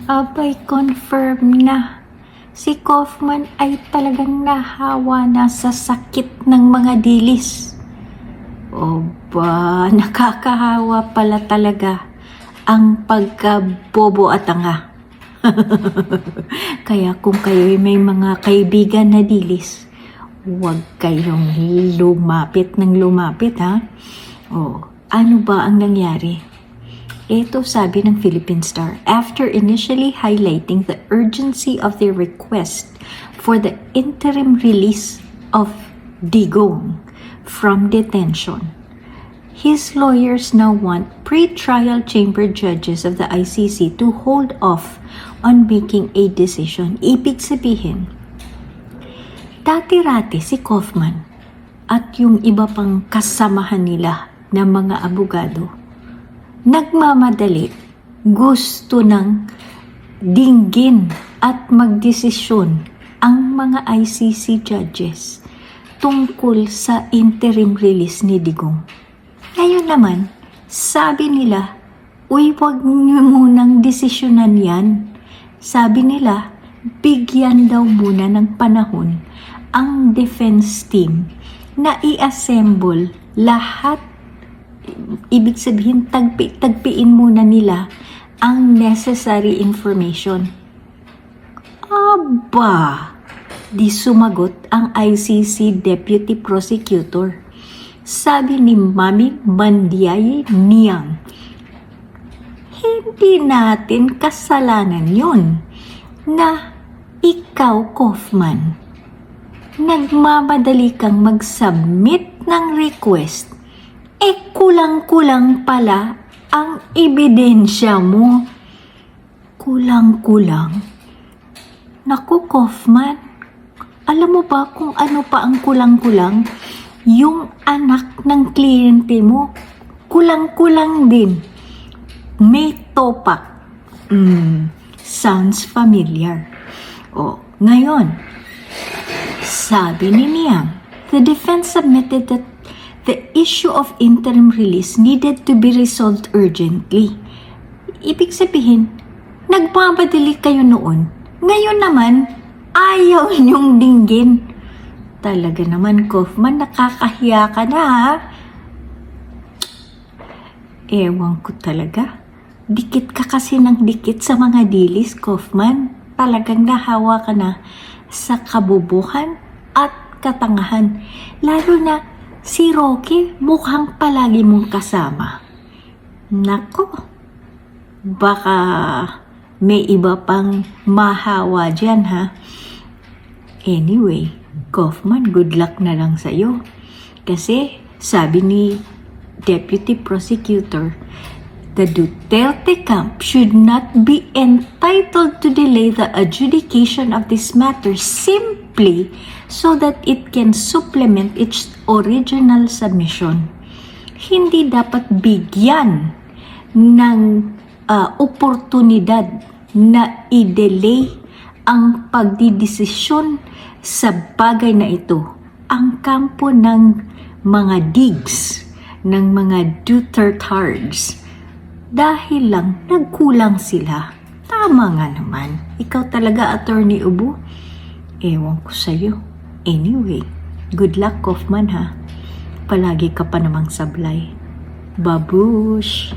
Abay, confirm na. Si Kaufman ay talagang nahawa na sa sakit ng mga dilis. O ba, nakakahawa pala talaga ang pagkabobo at tanga. Kaya kung kayo'y may mga kaibigan na dilis, huwag kayong lumapit ng lumapit, ha? O, ano ba ang nangyari? Ito sabi ng Philippine Star, after initially highlighting the urgency of their request for the interim release of Digong from detention, his lawyers now want pre-trial chamber judges of the ICC to hold off on making a decision. Ibig sabihin, dati-rati si Kaufman at yung iba pang kasamahan nila na mga abogado, nagmamadali, gusto ng dinggin at magdesisyon ang mga ICC judges tungkol sa interim release ni Digong. Ngayon naman, sabi nila, uy, wag niyo munang desisyonan yan. Sabi nila, bigyan daw muna ng panahon ang defense team na i-assemble lahat. Ibig sabihin, tagpiin muna nila ang necessary information. Aba, di sumagot ang ICC Deputy Prosecutor. Sabi ni Mami Mandiay Niang, hindi natin kasalanan yun na ikaw, Kaufman, nagmamadali kang mag-submit ng request. Kulang-kulang pala ang ebidensya mo. Kulang-kulang? Naku, Kaufman, alam mo ba kung ano pa ang kulang-kulang? Yung anak ng kliyente mo, kulang-kulang din. May topak. Sounds familiar. O, ngayon, sabi ni Niang, the defense submitted that the issue of interim release needed to be resolved urgently. Ibig sabihin, nagmamadali kayo noon. Ngayon naman, ayaw niyong dinggin. Talaga naman, Kaufman, nakakahiya ka na, ha? Ewan ko talaga. Dikit ka kasi ng dikit sa mga dilis, Kaufman. Talagang nahawa ka na sa kabubuhan at katangahan. Lalo na si Rocky mukhang palagi mong kasama. Nako, baka may iba pang mahawa dyan, ha? Anyway, Kaufman, good luck na lang sa'yo. Kasi sabi ni Deputy Prosecutor, the Duterte camp should not be entitled to delay the adjudication of this matter simply so that it can supplement its original submission. Hindi dapat bigyan ng oportunidad na i-delay ang pagdidesisyon sa bagay na ito. Ang kampo ng mga digs, ng mga Dutertards, dahil lang nagkulang sila. Tama nga naman. Ikaw talaga, Attorney Ubu. Ewan ko sa'yo. Anyway, good luck, Kaufman, ha? Palagi ka pa namang sablay. Babush!